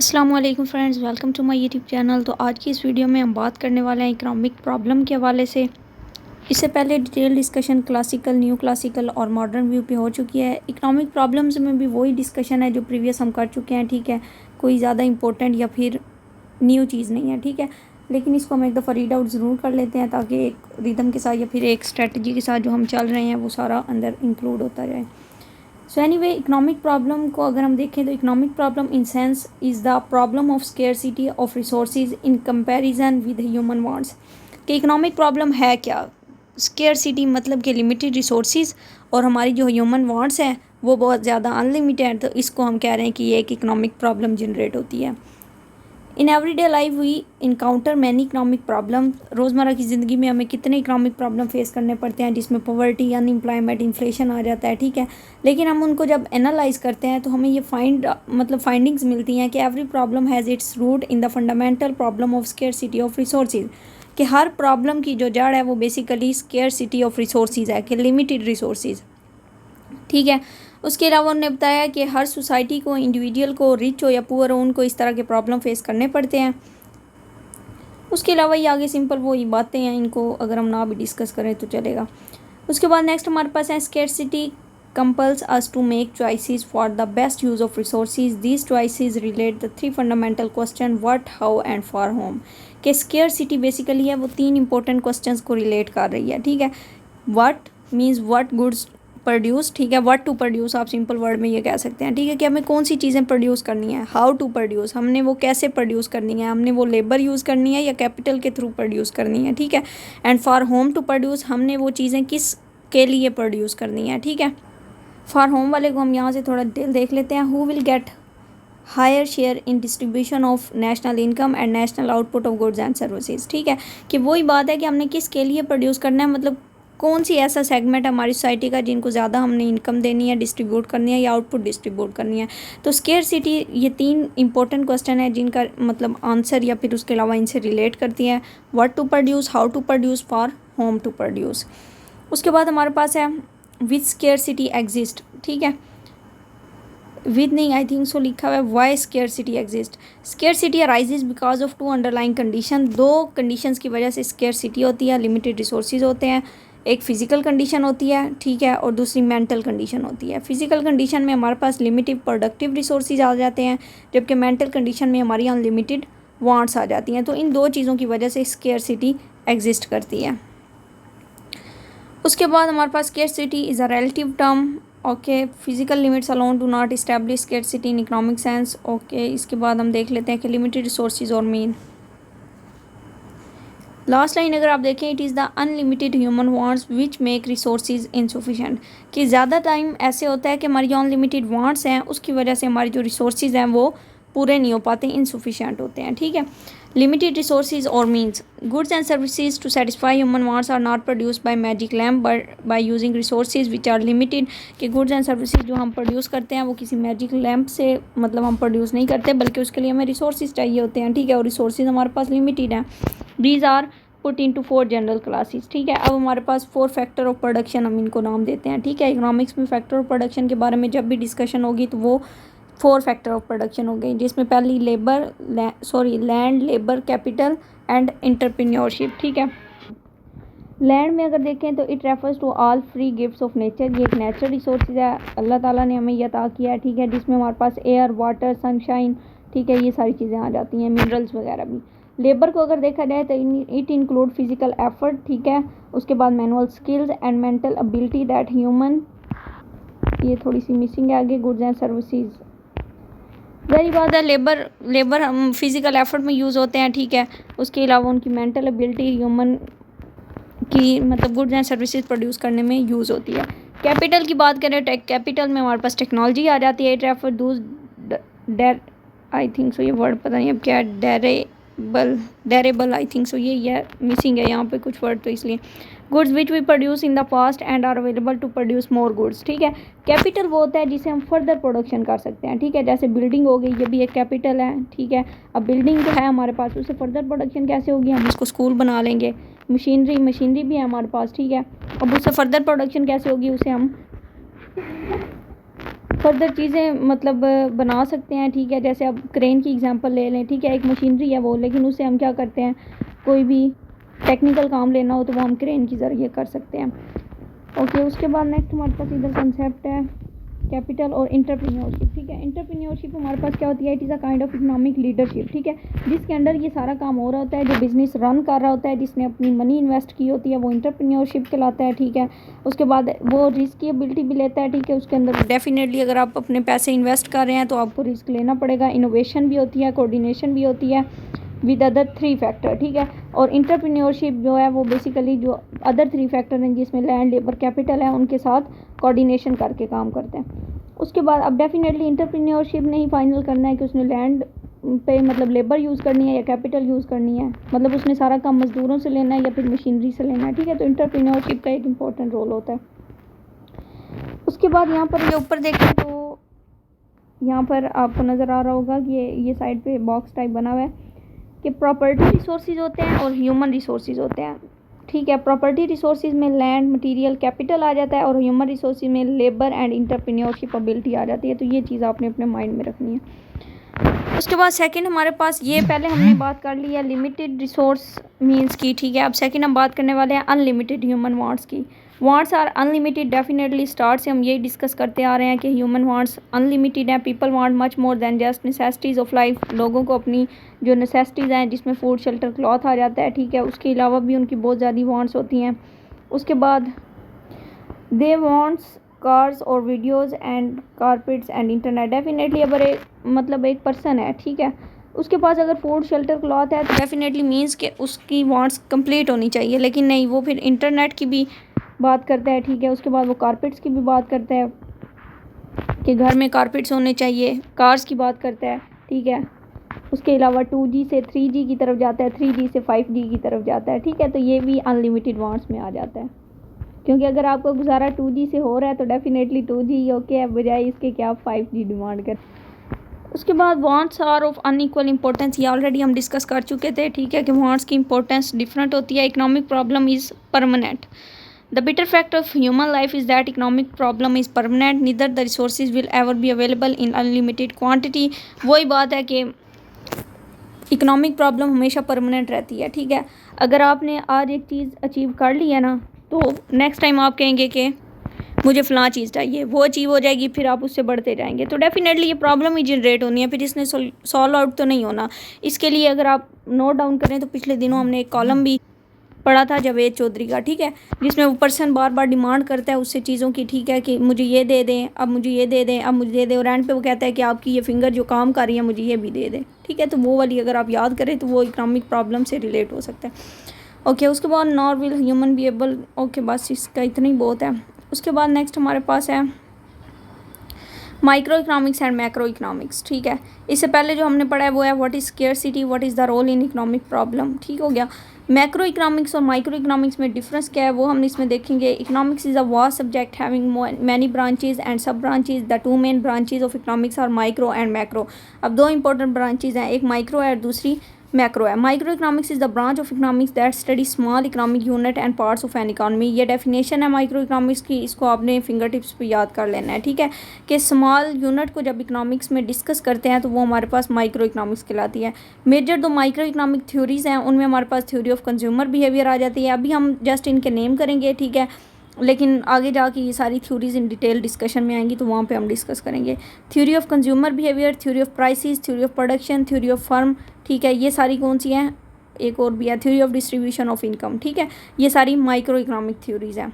अस्सलाम वालेकुम friends, welcome to my YouTube channel. तो आज की इस वीडियो में हम बात करने वाले हैं इकोनॉमिक प्रॉब्लम के हवाले से। इससे पहले detail discussion classical, new classical और मॉडर्न व्यू पे हो चुकी है। इकोनॉमिक प्रॉब्लम्स में भी वही डिस्कशन है जो प्रीवियस हम कर चुके हैं, ठीक है। कोई ज़्यादा इंपॉर्टेंट या फिर न्यू चीज़ नहीं है, ठीक है। लेकिन इसको हम एक दफ़ा रीड आउट ज़रूर कर लेते हैं ताकि एक रिदम के साथ या फिर एक स्ट्रेटजी के साथ जो हम चल रहे हैं वो सारा अंदर इंक्लूड होता जाए। सो एनीवे, इकोनॉमिक प्रॉब्लम को अगर हम देखें तो economic problem in sense is the problem of scarcity of resources in comparison with human wants. कि इकोनॉमिक प्रॉब्लम है क्या? स्केर्सिटी मतलब कि लिमिटेड रिसोर्सेज और हमारी जो ह्यूमन वांट्स हैं वो बहुत ज़्यादा अनलिमिटेड, तो इसको हम कह रहे हैं कि ये एक इकोनॉमिक प्रॉब्लम जनरेट होती है। In everyday life we encounter many economic problem. रोज़मर्रा की ज़िंदगी में हमें कितने इकनॉमिक प्रॉब्लम फेस करने पड़ते हैं जिसमें पॉवर्टी, अनएम्प्लॉयमेंट, इन्फ्लेशन आ जाता है, ठीक है। लेकिन हम उनको जब एनालाइज करते हैं तो हमें ये फाइंडिंग्स मिलती हैं कि every problem has its root in the fundamental problem of scarcity of resources. कि हर प्रॉब्लम की जो जड़ है वो बेसिकली स्केर्सिटी ऑफ रिसोर्सेज है, कि लिमिटेड रिसोर्सेज, ठीक है। उसके अलावा उन्होंने बताया कि हर सोसाइटी को, इंडिविजुअल को, रिच हो या पुअर हो, उनको इस तरह के प्रॉब्लम फेस करने पड़ते हैं। उसके अलावा ये आगे सिंपल वो ही बातें हैं, इनको अगर हम ना भी डिस्कस करें तो चलेगा। उसके बाद नेक्स्ट हमारे पास है scarcity compels us to make choices for the best use of resources. These choices relate the three fundamental question: what, how and for whom. कि scarcity बेसिकली है वो तीन इंपॉर्टेंट क्वेश्चंस को रिलेट कर रही है, ठीक है। what means what goods produce, ठीक है। व्हाट टू प्रोड्यूस आप सिंपल वर्ड में ये कह सकते हैं, ठीक है, कि हमें कौन सी चीज़ें प्रोड्यूस करनी है। हाउ टू प्रोड्यूस, हमने वो कैसे प्रोड्यूस करनी है, हमने वो लेबर यूज़ करनी है या कैपिटल के थ्रू प्रोड्यूस करनी है, ठीक है। And for whom to produce, हमने वो चीज़ें किस के लिए प्रोड्यूस करनी है, ठीक है। फॉर होम वाले को हम यहाँ से थोड़ा डिटेल देख लेते हैं। Who will get higher share in distribution of national income and national output of goods and services, ठीक है। कि वही बात है कि हमने किस के लिए प्रोड्यूस करना है, मतलब कौन सी ऐसा सेगमेंट है हमारी सोसाइटी का जिनको ज़्यादा हमने इनकम देनी है, डिस्ट्रीब्यूट करनी है या आउटपुट डिस्ट्रीब्यूट करनी है। तो स्केर्सिटी ये तीन इंपॉर्टेंट क्वेश्चन है जिनका मतलब आंसर या फिर उसके अलावा इनसे रिलेट करती है। What to produce, how to produce, for whom to produce. उसके बाद हमारे पास है विच स्केर्सिटी एग्जिस्ट, ठीक है। विद नहीं, आई थिंक सो लिखा हुआ है why scarcity exist. Scarcity arises because of two underlying condition. दो कंडीशंस की वजह से स्केर्सिटी होती है, लिमिटेड रिसोर्सेज होते हैं। एक फ़िज़िकल कंडीशन होती है, ठीक है, और दूसरी मेंटल कंडीशन होती है। फ़िज़िकल कंडीशन में हमारे पास लिमिटेड प्रोडक्टिव रिसोर्सेज आ जाते हैं, जबकि मेंटल कंडीशन में हमारी अनलिमिटेड वांट्स आ जाती हैं। तो इन दो चीज़ों की वजह से स्केर्सिटी एग्जिस्ट करती है। उसके बाद हमारे पास scarcity is a relative term, okay. Physical limits alone do not establish scarcity in economic sense, okay. इसके बाद हम देख लेते हैं कि लिमिटेड रिसोर्सेज और मीन। लास्ट लाइन अगर आप देखें, it is the unlimited human wants which make resources insufficient. कि ज़्यादा टाइम ऐसे होता है कि हमारी जो अनलिमिटेड वांट्स हैं उसकी वजह से हमारी जो रिसोर्सेज हैं वो पूरे नहीं हो पाते, इनसफिशेंट होते हैं, ठीक है। लिमिटेड रिसोर्सेज और means goods and services to satisfy human wants are not produce by magic lamp but by using resources which are limited. कि गुड्स एंड सर्विसेज जो हम प्रोड्यूस करते हैं वो किसी मैजिक लैम्प से मतलब हम प्रोड्यूस नहीं करते, बल्कि उसके लिए हमें रिसोर्सेज चाहिए होते हैं, ठीक है। और रिसोर्सेज हमारे पास लिमिटेड हैं। These are put into 4 general classes, ठीक है। अब हमारे पास 4 फैक्टर ऑफ प्रोडक्शन हम इनको नाम देते हैं, ठीक है। इकोनॉमिक्स में फैक्टर ऑफ प्रोडक्शन के बारे में जब भी डिस्कशन होगी तो वो 4 फैक्टर ऑफ प्रोडक्शन हो गई, जिसमें पहली land, labour, capital and entrepreneurship, ठीक है। लैंड में अगर देखें तो it refers to all free gifts of nature. ये एक नेचुरल रिसोर्सेज है, अल्लाह ताला ने हमें ये अता किया है, ठीक है, जिसमें हमारे पास एयर, वाटर, सनशाइन, ठीक है, ये सारी चीज़ें आ जाती हैं, मिनरल्स वगैरह भी। लेबर को अगर देखा जाए तो इट इंक्लूड फिजिकल एफर्ट, ठीक है। उसके बाद manual skills and mental ability that human, ये थोड़ी सी मिसिंग है आगे, गुड्स एंड सर्विसेज। वही बात है, लेबर हम फिजिकल एफर्ट में यूज़ होते हैं, ठीक है। उसके अलावा उनकी मेंटल एबिलिटी ह्यूमन की मतलब गुड्स एंड सर्विसेज प्रोड्यूस करने में यूज़ होती है। कैपिटल की बात करें, कैपिटल में हमारे पास टेक्नोलॉजी आ जाती है। इट रेफर दूस आई थिंक सो, ये वर्ड पता नहीं अब क्या है, डेरेबल आई थिंक सो, ये मिसिंग है यहाँ पे कुछ वर्ड, तो इसलिए goods which we produce in the past and are available to produce more goods, ठीक है। कैपिटल वो होता है जिसे हम फर्दर प्रोडक्शन कर सकते हैं, ठीक है। जैसे बिल्डिंग हो गई, ये भी एक कैपिटल है, ठीक है। अब बिल्डिंग जो है हमारे पास, उससे फर्दर प्रोडक्शन कैसे होगी, हम उसको स्कूल बना लेंगे। मशीनरी भी है हमारे पास, ठीक है। अब उससे फर्दर प्रोडक्शन कैसे होगी, उसे हम फर्दर चीज़ें मतलब बना सकते हैं, ठीक है। जैसे अब क्रेन की एग्जांपल ले लें, ठीक है, एक मशीनरी है वो, लेकिन उससे हम क्या करते हैं, कोई भी टेक्निकल काम लेना हो तो वो हम क्रेन के ज़रिए कर सकते हैं। ओके, उसके बाद नेक्स्ट हमारे पास इधर कंसेप्ट है कैपिटल और इंटरप्रेन्योरशिप, ठीक है। इंटरप्रेन्योरशिप हमारे पास क्या होती है, it is a kind of economic leadership, ठीक है, जिसके अंडर ये सारा काम हो रहा होता है। जो बिज़नेस रन कर रहा होता है, जिसने अपनी मनी इन्वेस्ट की होती है, वो इंटरप्रेन्योरशिप कहलाता है, ठीक है। उसके बाद वो रिस्क की एबिलिटी भी लेता है, ठीक है। उसके अंदर डेफिनेटली अगर आप अपने पैसे इन्वेस्ट कर रहे हैं तो आपको रिस्क लेना पड़ेगा। इनोवेशन भी होती है, कोऑर्डिनेशन भी होती है विद अदर 3 फैक्टर, ठीक है। और इंटरप्रेन्योरशिप जो है वो बेसिकली जो अदर 3 फैक्टर हैं, जिसमें लैंड, लेबर, कैपिटल है, उनके साथ कोऑर्डिनेशन करके काम करते हैं। उसके बाद अब डेफिनेटली इंटरप्रेन्योरशिप ने ही फाइनल करना है कि उसने लैंड पे मतलब लेबर यूज़ करनी है या कैपिटल यूज़ करनी है, मतलब उसने सारा काम मज़दूरों से लेना है या फिर मशीनरी से लेना है, ठीक है। तो इंटरप्रेन्योरशिप का एक इम्पॉर्टेंट रोल होता है। उसके बाद यहाँ पर ये ऊपर देखें तो यहाँ पर आपको नज़र आ रहा होगा कि ये साइड पे बॉक्स टाइप बना हुआ है कि प्रॉपर्टी रिसोर्सेज होते हैं और ह्यूमन रिसोर्सेज होते हैं, ठीक है। प्रॉपर्टी रिसोर्सेज में लैंड, मटेरियल, कैपिटल आ जाता है और ह्यूमन रिसोर्सेज में लेबर एंड इंटरप्रेन्योरशिप एबिलिटी आ जाती है। तो ये चीज़ आपने अपने माइंड में रखनी है। उसके बाद सेकंड हमारे पास ये पहले हमने बात कर ली है लिमिटेड रिसोर्स मींस की, ठीक है। अब सेकंड हम बात करने वाले हैं अनलिमिटेड ह्यूमन वांट्स की। Wants are unlimited definitely, start से हम यही डिस्कस करते आ रहे हैं कि ह्यूमन वांट्स अनलिमिटेड हैं। People want much more than just necessities of life. लोगों को अपनी जो नेसेसिटीज़ हैं, जिसमें फूड, शेल्टर, क्लॉथ आ जाता है, ठीक है, उसके अलावा भी उनकी बहुत ज़्यादा वांट्स होती हैं। उसके बाद दे वांट्स कार्स और videos and carpets and internet. Definitely अगर एक पर्सन है, ठीक है, उसके पास अगर फूड, शेल्टर, क्लॉथ है तो डेफिनेटली मीन्स कि उसकी वांट्स कंप्लीट होनी चाहिए, लेकिन नहीं, वो फिर इंटरनेट की भी बात करता है, ठीक है। उसके बाद वो कारपेट्स की भी बात करता है कि घर में कारपेट्स होने चाहिए, कार्स की बात करता है, ठीक है। उसके अलावा 2G से 3G की तरफ जाता है, 3G से 5G की तरफ जाता है, ठीक है। तो ये भी अनलिमिटेड वांट्स में आ जाता है, क्योंकि अगर आपको गुजारा 2G से हो रहा है तो डेफिनेटली 2G ही ओके है, बजाय इसके कि आप 5G डिमांड कर। उसके बाद wants are of unequal importance, ये ऑलरेडी हम डिस्कस कर चुके थे, ठीक है, कि वांट्स की इंपॉर्टेंस डिफरेंट होती है। Economic problem is permanent. The bitter fact of human life is that economic problem is permanent. Neither the resources will ever be available in unlimited quantity. वही बात है कि इकोनॉमिक प्रॉब्लम हमेशा permanent रहती है, ठीक है। अगर आपने आज एक चीज़ अचीव कर ली है ना, तो नेक्स्ट टाइम आप कहेंगे कि मुझे फ़लाँ चीज़ चाहिए, वो अचीव हो जाएगी, फिर आप उससे बढ़ते जाएंगे। तो डेफिनेटली ये प्रॉब्लम ही जनरेट होनी है, फिर इसने सॉल्व आउट तो नहीं होना। इसके लिए अगर आप नोट डाउन करें तो पिछले दिनों हमने एक कॉलम भी पढ़ा था जावेद चौधरी का, ठीक है, जिसमें वो पर्सन बार बार डिमांड करता है उससे चीज़ों की, ठीक है, कि मुझे ये दे दें, अब मुझे ये दे दें, अब मुझे दे दें, और एंड पे वो कहता है कि आपकी ये फिंगर जो काम कर रही है मुझे ये भी दे दें, ठीक है। तो वो वाली अगर आप याद करें तो वो इकोनॉमिक प्रॉब्लम से रिलेट हो सकता है। ओके, उसके बाद nor will human be able, okay, बस इसका इतना ही बहुत है। उसके बाद नेक्स्ट हमारे पास है micro economics and macro economics, ठीक है। इससे पहले जो हमने पढ़ा है वो है what is scarcity, what is the role in economic problem, ठीक हो गया। मैक्रो इकोनॉमिक्स और माइक्रो इकोनॉमिक्स में डिफरेंस क्या है वो हम इसमें देखेंगे। Economics is a vast subject having many branches and sub branches. The 2 main branches of economics are micro and macro. अब 2 इंपॉर्टेंट ब्रांचेज हैं, एक माइक्रो है और दूसरी मैक्रो है। Micro economics is the branch of economics that study small economic unit and parts of an economy. ये definition है micro economics की, इसको आपने फिंगर टिप्स पे याद कर लेना है, ठीक है, कि स्मॉल यूनिट को जब इकोनॉमिक्स में डिस्कस करते हैं तो वो हमारे पास माइक्रो इकोनॉमिक्स कहलाती है। मेजर 2 माइक्रो इकोनॉमिक थ्योरीज हैं, उनमें हमारे पास थ्योरी ऑफ कंज्यूमर बिहेवियर आ जाती है। अभी हम जस्ट इनके नेम करेंगे, ठीक है, लेकिन आगे जाके ये सारी थ्योरीज इन डिटेल डिस्कशन में आएंगी तो वहाँ पे हम डिस्कस करेंगे। Theory of consumer behaviour, theory of prices, theory of production, theory of firm, ठीक है, ये सारी कौन सी हैं, एक और भी है theory of distribution of income, ठीक है, ये सारी माइक्रो इकोनॉमिक थ्योरीज हैं।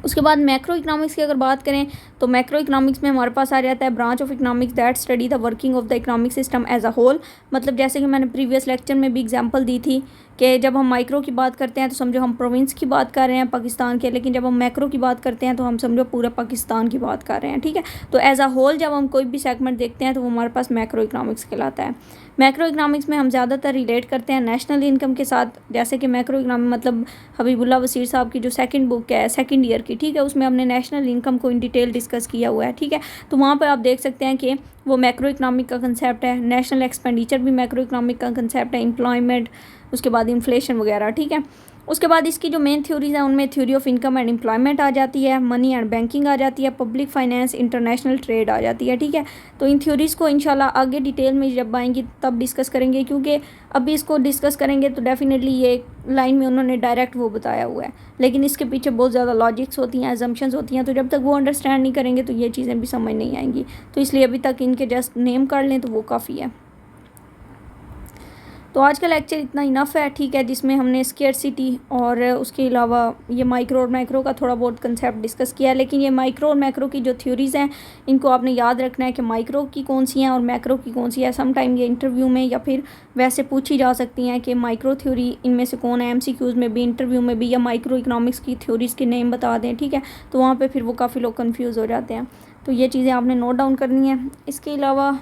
उसके बाद मैक्रो इकोनॉमिक्स की अगर बात करें तो मैक्रो इकोनॉमिक्स में हमारे पास आ जाता है branch of economics that study the working of the economic system as a whole. मतलब जैसे कि मैंने प्रीवियस लेक्चर में भी एग्जांपल दी थी कि जब हम माइक्रो की बात करते हैं तो समझो हम प्रोविंस की बात कर रहे हैं पाकिस्तान के, लेकिन जब हम मैक्रो की बात करते हैं तो हम समझो पूरा पाकिस्तान की बात कर रहे हैं, ठीक है। तो एज अ होल जब हम कोई भी सेगमेंट देखते हैं तो वो हमारे पास मैक्रो इकोनॉमिक्स कहलाता है। मैक्रो इकोनॉमिक्स में हम ज़्यादातर रिलेट करते हैं नेशनल इनकम के साथ, जैसे कि मैक्रो इकोनॉमिक मतलब हबीबुल्लाह वसीर साहब की जो सेकंड बुक है सेकंड ईयर की, ठीक है, उसमें हमने नेशनल इनकम को इन डिटेल डिस्कस किया हुआ है, ठीक है। तो वहाँ पर आप देख सकते हैं कि वो मैक्रो इकोनॉमिक का कंसेप्ट है। नेशनल एक्सपेंडिचर भी मैक्रो इकोनॉमिक का कंसेप्ट है, एम्प्लॉयमेंट, उसके बाद इन्फ्लेशन वगैरह, ठीक है। उसके बाद इसकी जो मेन थ्योरीज हैं उनमें theory of income and employment आ जाती है, मनी एंड बैंकिंग आ जाती है, पब्लिक फाइनेंस, इंटरनेशनल ट्रेड आ जाती है। ठीक है, तो इन थ्योरीज़ को इंशाल्लाह आगे डिटेल में जब आएंगी तब डिस्कस करेंगे, क्योंकि अभी इसको डिस्कस करेंगे तो डेफिनेटली ये लाइन में उन्होंने डायरेक्ट वो बताया हुआ है, लेकिन इसके पीछे बहुत ज़्यादा लॉजिक्स होती हैं, एजम्पशंस होती हैं, तो जब तक वो अंडरस्टैंड नहीं करेंगे तो ये चीज़ें भी समझ नहीं आएंगी। तो इसलिए अभी तक इनके जस्ट नेम कर लें तो वो काफ़ी है। तो आज का लेक्चर इतना इनफ है, ठीक है, जिसमें हमने स्केर्सिटी और उसके अलावा ये माइक्रो और मैक्रो का थोड़ा बहुत कंसेप्ट डिस्कस किया है। लेकिन ये माइक्रो और मैक्रो की जो थ्योरीज़ हैं इनको आपने याद रखना है कि माइक्रो की कौन सी हैं और मैक्रो की कौन सी है। सम टाइम ये इंटरव्यू में या फिर वैसे पूछी जा सकती हैं कि माइक्रो थ्योरी इनमें से कौन है, MCQs में भी, इंटरव्यू में भी, या माइक्रो इकनॉमिक्स की थ्योरीज़ के नेम बता दें। ठीक है, तो वहाँ पर फिर वो काफ़ी लोग कन्फ्यूज़ हो जाते हैं, तो ये चीज़ें आपने नोट डाउन करनी है। इसके अलावा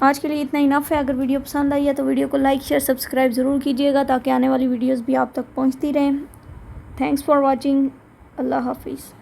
आज के लिए इतना इनफ है। अगर वीडियो पसंद आई है तो वीडियो को लाइक, शेयर, सब्सक्राइब ज़रूर कीजिएगा ताकि आने वाली वीडियोस भी आप तक पहुंचती रहें। Thanks for watching. अल्लाह हाफिज़।